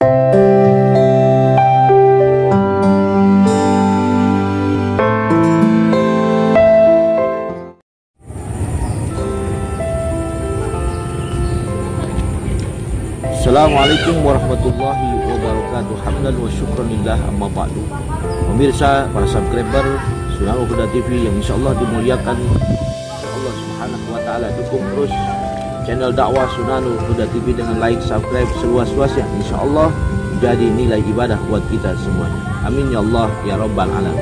Assalamualaikum warahmatullahi wabarakatuh. Hamdan wa syukranillah, amma ba'du. Pemirsa, para subscriber Sunnahul Huda TV yang insyaallah dimuliakan Allah Subhanahu wa taala, dukung terus channel dakwah Sunnahul Huda TV dengan like, subscribe seluas-luasnya. Insyaallah jadi nilai ibadah buat kita semuanya. Amin ya Allah ya rabbal alamin.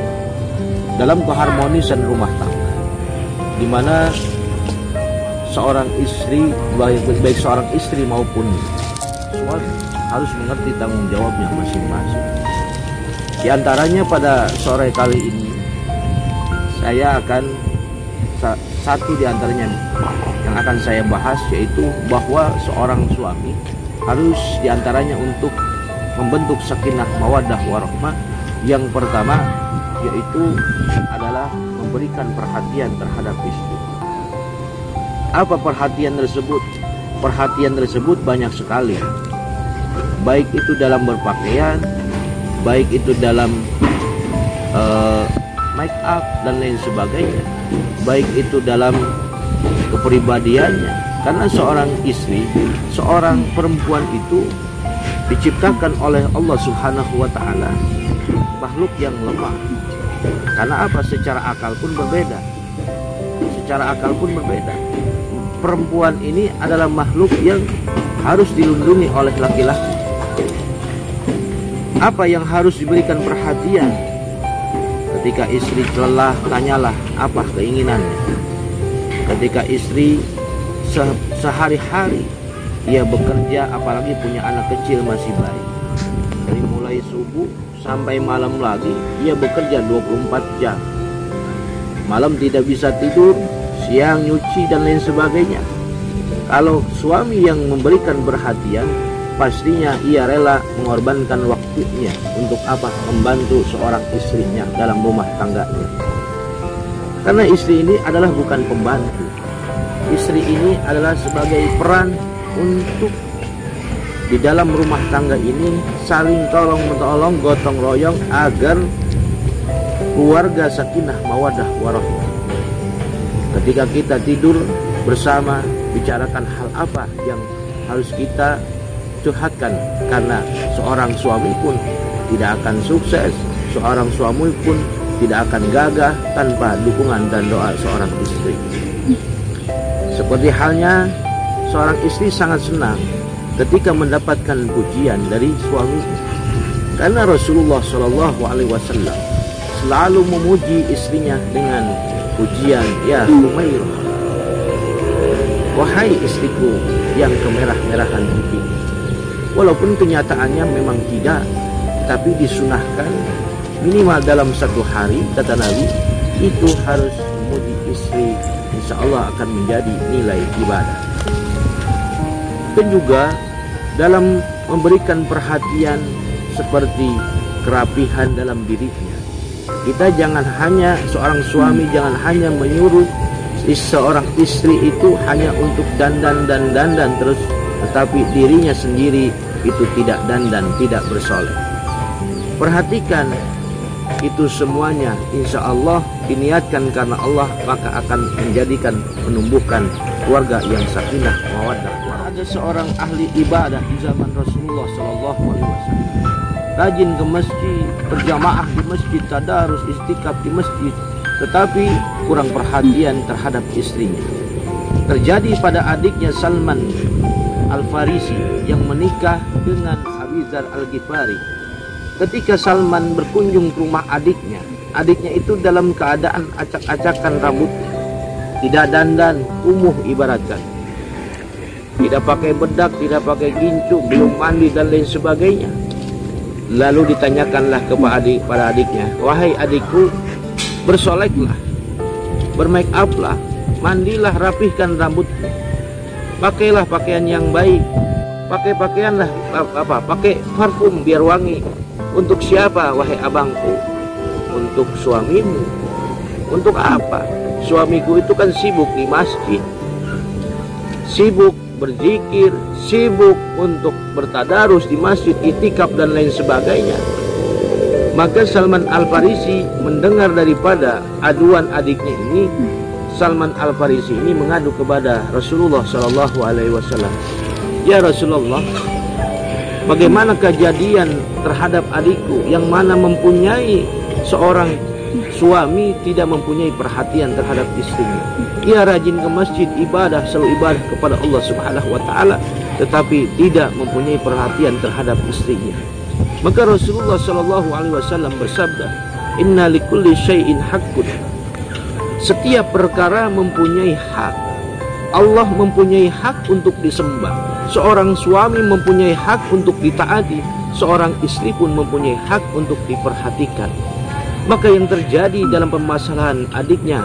Dalam keharmonisan rumah tangga, di mana seorang istri, baik seorang istri maupun suami, harus mengerti tanggung jawabnya masing-masing. Di antaranya pada sore kali ini saya akan satu di antaranya yang akan saya bahas, yaitu bahwa seorang suami harus di antaranya untuk membentuk sakinah mawaddah warahmah. Yang pertama yaitu adalah memberikan perhatian terhadap istri. Apa perhatian tersebut? Perhatian tersebut banyak sekali, baik itu dalam berpakaian, baik itu dalam make up dan lain sebagainya, baik itu dalam kepribadiannya. Karena seorang istri, seorang perempuan itu diciptakan oleh Allah Subhanahu wa taala makhluk yang lemah. Karena apa? Secara akal pun berbeda. Secara akal pun berbeda. Perempuan ini adalah makhluk yang harus dilindungi oleh laki-laki. Apa yang harus diberikan perhatian? Ketika istri lelah, tanyalah apa keinginannya. Ketika istri sehari-hari ia bekerja, apalagi punya anak kecil masih bayi, dari mulai subuh sampai malam lagi ia bekerja 24 jam. Malam tidak bisa tidur, siang nyuci dan lain sebagainya. Kalau suami yang memberikan perhatian, pastinya ia rela mengorbankan waktunya untuk apa? Membantu seorang istrinya dalam rumah tangganya. Karena istri ini adalah bukan pembantu. Istri ini adalah sebagai peran untuk di dalam rumah tangga ini saling tolong-menolong, gotong royong agar keluarga sakinah mawaddah warahmah. Ketika kita tidur bersama, bicarakan hal apa yang harus kita curhatkan, karena seorang suami pun tidak akan sukses, seorang suami pun tidak akan gagah tanpa dukungan dan doa seorang istri. Seperti halnya seorang istri sangat senang ketika mendapatkan pujian dari suaminya, karena Rasulullah SAW selalu memuji istrinya dengan pujian, ya Humairah, wahai istriku yang kemerah-merahan pipi. Walaupun kenyataannya memang tidak, tapi disunahkan minimal dalam satu hari, kata Nabi, itu harus memuji istri. Insya Allah akan menjadi nilai ibadah. Dan juga dalam memberikan perhatian seperti kerapihan dalam dirinya. Kita jangan hanya, seorang suami jangan hanya menyuruh seorang istri itu hanya untuk dandan terus, tetapi dirinya sendiri itu tidak dandan, tidak bersoleh. Perhatikan itu semuanya, insya Allah diniatkan karena Allah, maka akan menjadikan menumbuhkan keluarga yang sakinah mawaddah. Ada seorang ahli ibadah di zaman Rasulullah SAW, rajin ke masjid, berjamaah di masjid, tadarus, istikaf di masjid, tetapi kurang perhatian terhadap istrinya. Terjadi pada adiknya Salman Al-Farisi yang menikah dengan Abi Dzar Al-Ghifari. Ketika Salman berkunjung ke rumah adiknya itu dalam keadaan acak-acakan rambutnya, tidak dandan, kumuh ibaratkan, tidak pakai bedak, tidak pakai gincu, belum mandi dan lain sebagainya. Lalu ditanyakanlah kepada adiknya, wahai adikku, bersoleklah, bermake up lah, mandilah, rapihkan rambutmu, pakailah pakaian yang baik, pakai pakaianlah pakai parfum biar wangi. Untuk siapa wahai abangku? Untuk suamimu. Untuk apa? Suamiku itu kan sibuk di masjid, sibuk berzikir, sibuk untuk bertadarus di masjid, itikaf dan lain sebagainya. Maka Salman Al-Farisi mendengar daripada aduan adiknya ini. Salman Al-Farisi ini mengadu kepada Rasulullah Shallallahu Alaihi Wasallam. Ya Rasulullah, bagaimana kejadian terhadap adikku yang mana mempunyai seorang suami tidak mempunyai perhatian terhadap istrinya. Ia rajin ke masjid, ibadah, selalu ibadah kepada Allah Subhanahu wa taala, tetapi tidak mempunyai perhatian terhadap istrinya. Maka Rasulullah Shallallahu alaihi wasallam bersabda, "Inna likulli syai'in haqqun." Setiap perkara mempunyai hak. Allah mempunyai hak untuk disembah. Seorang suami mempunyai hak untuk ditaati. Seorang istri pun mempunyai hak untuk diperhatikan. Maka yang terjadi dalam permasalahan adiknya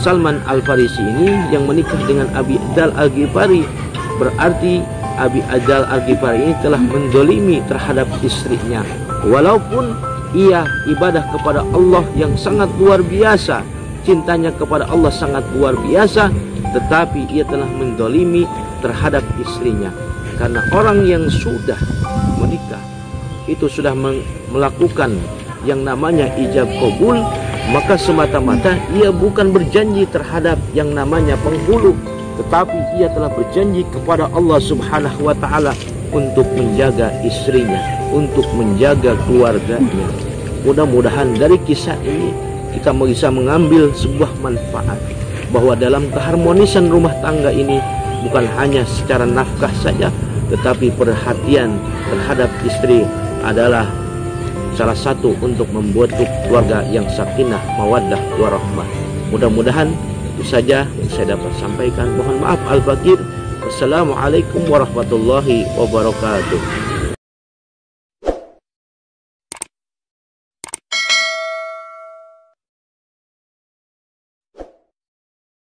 Salman Al-Farisi ini yang menikah dengan Abi Adzal Al-Ghifari, berarti Abi Adzal Al-Ghifari ini telah mendolimi terhadap istrinya. Walaupun ia ibadah kepada Allah yang sangat luar biasa, cintanya kepada Allah sangat luar biasa, tetapi ia telah mendolimi terhadap istrinya. Karena orang yang sudah menikah itu sudah melakukan yang namanya ijab qabul, maka semata-mata ia bukan berjanji terhadap yang namanya penghulu, tetapi ia telah berjanji kepada Allah Subhanahu wa taala untuk menjaga istrinya, untuk menjaga keluarganya. Mudah-mudahan dari kisah ini kita bisa mengambil sebuah manfaat, bahwa dalam keharmonisan rumah tangga ini bukan hanya secara nafkah saja, tetapi perhatian terhadap istri adalah salah satu untuk membuat keluarga yang sakinah, mawaddah, warahmah. Mudah-mudahan itu saja yang saya dapat sampaikan. Mohon maaf al-fakir. Wassalamualaikum warahmatullahi wabarakatuh.